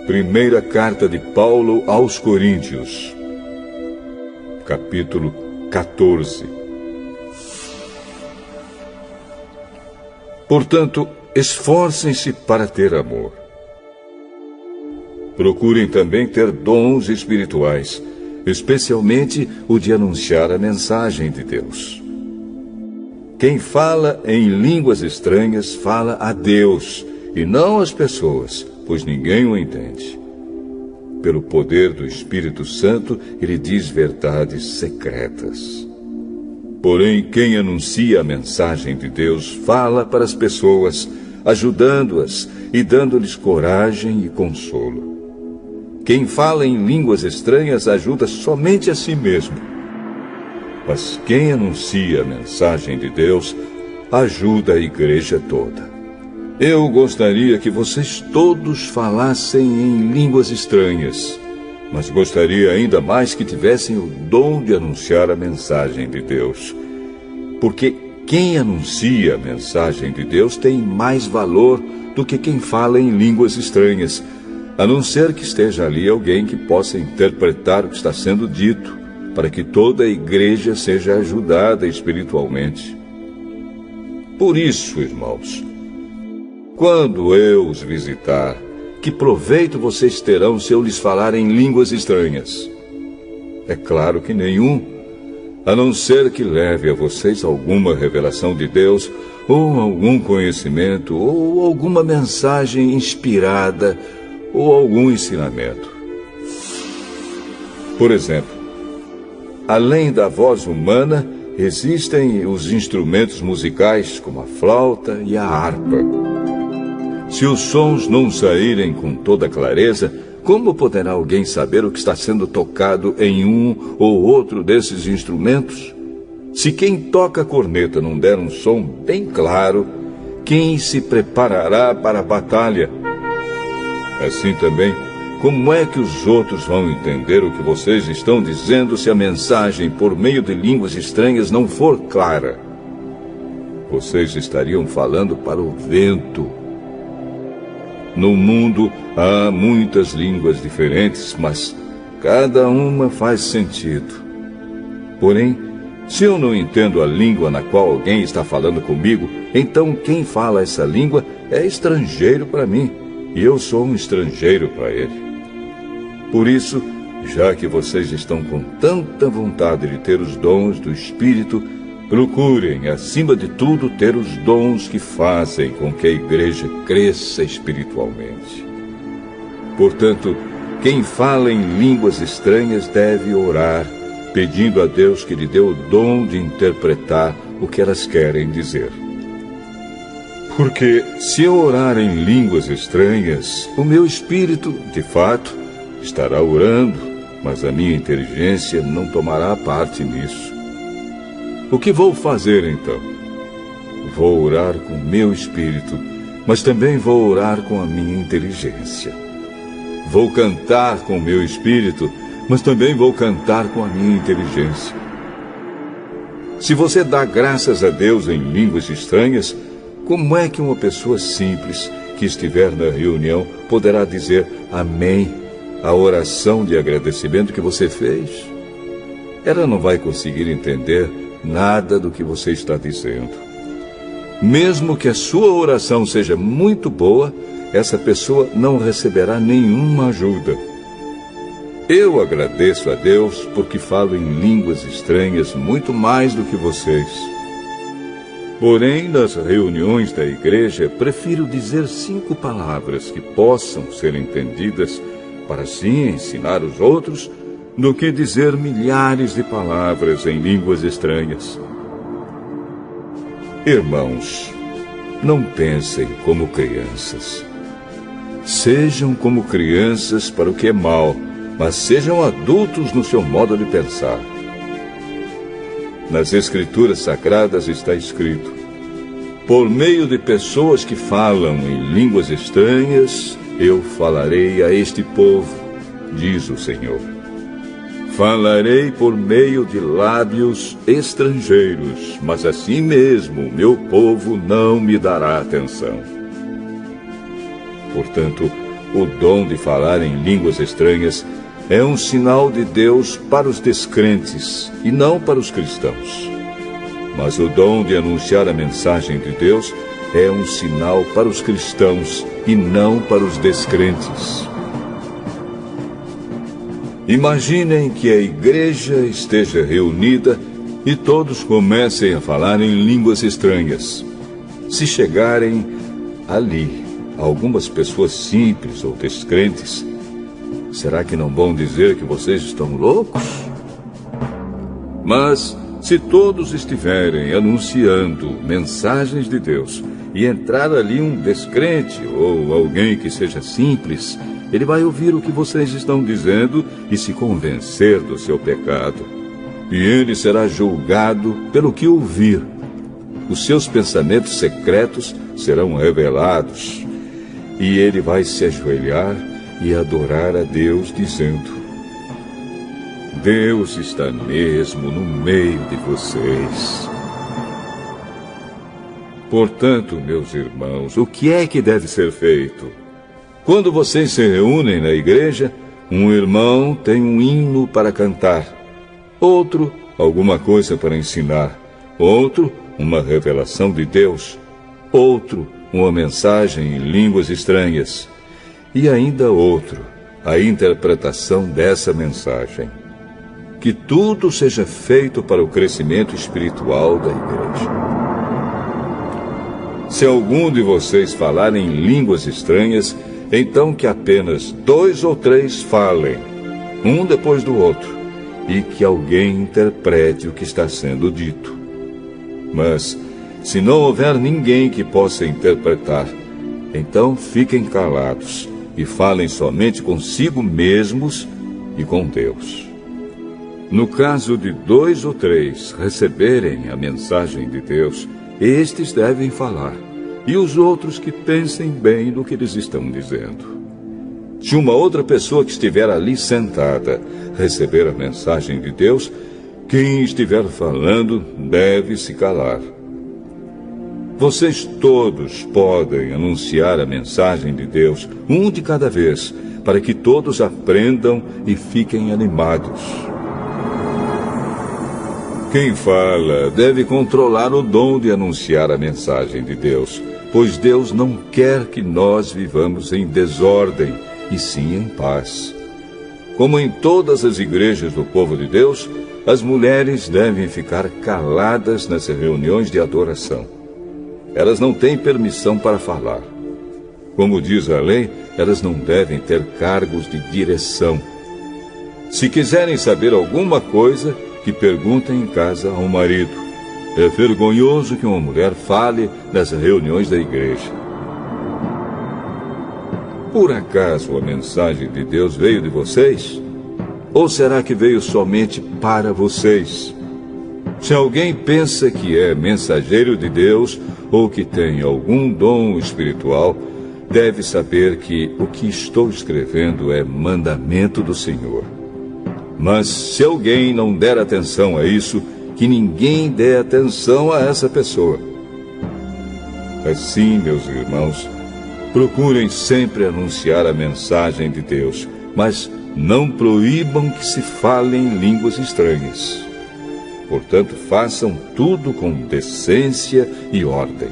Primeira carta de Paulo aos Coríntios, capítulo 14. Portanto, esforcem-se para ter amor. Procurem também ter dons espirituais, especialmente o de anunciar a mensagem de Deus. Quem fala em línguas estranhas fala a Deus e não às pessoas, pois ninguém o entende. Pelo poder do Espírito Santo, ele diz verdades secretas. Porém, quem anuncia a mensagem de Deus fala para as pessoas, ajudando-as e dando-lhes coragem e consolo. Quem fala em línguas estranhas ajuda somente a si mesmo. Mas quem anuncia a mensagem de Deus ajuda a igreja toda. Eu gostaria que vocês todos falassem em línguas estranhas, mas gostaria ainda mais que tivessem o dom de anunciar a mensagem de Deus. Porque quem anuncia a mensagem de Deus tem mais valor do que quem fala em línguas estranhas, a não ser que esteja ali alguém que possa interpretar o que está sendo dito, para que toda a igreja seja ajudada espiritualmente. Por isso, irmãos, quando eu os visitar, que proveito vocês terão se eu lhes falar em línguas estranhas? É claro que nenhum, a não ser que leve a vocês alguma revelação de Deus, ou algum conhecimento, ou alguma mensagem inspirada, ou algum ensinamento. Por exemplo, além da voz humana, existem os instrumentos musicais, como a flauta e a harpa. Se os sons não saírem com toda clareza, como poderá alguém saber o que está sendo tocado em um ou outro desses instrumentos? Se quem toca a corneta não der um som bem claro, quem se preparará para a batalha? Assim também, como é que os outros vão entender o que vocês estão dizendo se a mensagem por meio de línguas estranhas não for clara? Vocês estariam falando para o vento. No mundo há muitas línguas diferentes, mas cada uma faz sentido. Porém, se eu não entendo a língua na qual alguém está falando comigo, então quem fala essa língua é estrangeiro para mim, e eu sou um estrangeiro para ele. Por isso, já que vocês estão com tanta vontade de ter os dons do Espírito, procurem, acima de tudo, ter os dons que fazem com que a igreja cresça espiritualmente. Portanto, quem fala em línguas estranhas deve orar, pedindo a Deus que lhe dê o dom de interpretar o que elas querem dizer. Porque se eu orar em línguas estranhas, o meu espírito, de fato, estará orando, mas a minha inteligência não tomará parte nisso. O que vou fazer então? Vou orar com o meu espírito, mas também vou orar com a minha inteligência. Vou cantar com o meu espírito, mas também vou cantar com a minha inteligência. Se você dá graças a Deus em línguas estranhas, como é que uma pessoa simples que estiver na reunião poderá dizer amém à oração de agradecimento que você fez? Ela não vai conseguir entender nada do que você está dizendo. Mesmo que a sua oração seja muito boa, essa pessoa não receberá nenhuma ajuda. Eu agradeço a Deus porque falo em línguas estranhas muito mais do que vocês. Porém, nas reuniões da igreja, prefiro dizer 5 palavras que possam ser entendidas para assim ensinar os outros, do que dizer milhares de palavras em línguas estranhas. Irmãos, não pensem como crianças. Sejam como crianças para o que é mal, mas sejam adultos no seu modo de pensar. Nas Escrituras Sagradas está escrito: por meio de pessoas que falam em línguas estranhas, eu falarei a este povo, diz o Senhor. Falarei por meio de lábios estrangeiros, mas assim mesmo meu povo não me dará atenção. Portanto, o dom de falar em línguas estranhas é um sinal de Deus para os descrentes e não para os cristãos. Mas o dom de anunciar a mensagem de Deus é um sinal para os cristãos e não para os descrentes. Imaginem que a igreja esteja reunida e todos comecem a falar em línguas estranhas. Se chegarem ali algumas pessoas simples ou descrentes, será que não vão dizer que vocês estão loucos? Mas se todos estiverem anunciando mensagens de Deus e entrar ali um descrente ou alguém que seja simples, ele vai ouvir o que vocês estão dizendo e se convencer do seu pecado. E ele será julgado pelo que ouvir. Os seus pensamentos secretos serão revelados. E ele vai se ajoelhar e adorar a Deus, dizendo: Deus está mesmo no meio de vocês. Portanto, meus irmãos, o que é que deve ser feito? Quando vocês se reúnem na igreja, um irmão tem um hino para cantar, outro, alguma coisa para ensinar, outro, uma revelação de Deus, outro, uma mensagem em línguas estranhas, e ainda outro, a interpretação dessa mensagem. Que tudo seja feito para o crescimento espiritual da igreja. Se algum de vocês falar em línguas estranhas, então que apenas 2 ou 3 falem, um depois do outro, e que alguém interprete o que está sendo dito. Mas, se não houver ninguém que possa interpretar, então fiquem calados e falem somente consigo mesmos e com Deus. No caso de 2 ou 3 receberem a mensagem de Deus, estes devem falar, e os outros que pensem bem no que eles estão dizendo. Se uma outra pessoa que estiver ali sentada receber a mensagem de Deus, quem estiver falando deve se calar. Vocês todos podem anunciar a mensagem de Deus, um de cada vez, para que todos aprendam e fiquem animados. Quem fala deve controlar o dom de anunciar a mensagem de Deus, pois Deus não quer que nós vivamos em desordem, e sim em paz. Como em todas as igrejas do povo de Deus, as mulheres devem ficar caladas nas reuniões de adoração. Elas não têm permissão para falar. Como diz a lei, elas não devem ter cargos de direção. Se quiserem saber alguma coisa, que perguntem em casa ao marido. É vergonhoso que uma mulher fale nas reuniões da igreja. Por acaso a mensagem de Deus veio de vocês? Ou será que veio somente para vocês? Se alguém pensa que é mensageiro de Deus ou que tem algum dom espiritual, deve saber que o que estou escrevendo é mandamento do Senhor. Mas se alguém não der atenção a isso, que ninguém dê atenção a essa pessoa. Assim, meus irmãos, procurem sempre anunciar a mensagem de Deus, mas não proíbam que se falem línguas estranhas. Portanto, façam tudo com decência e ordem.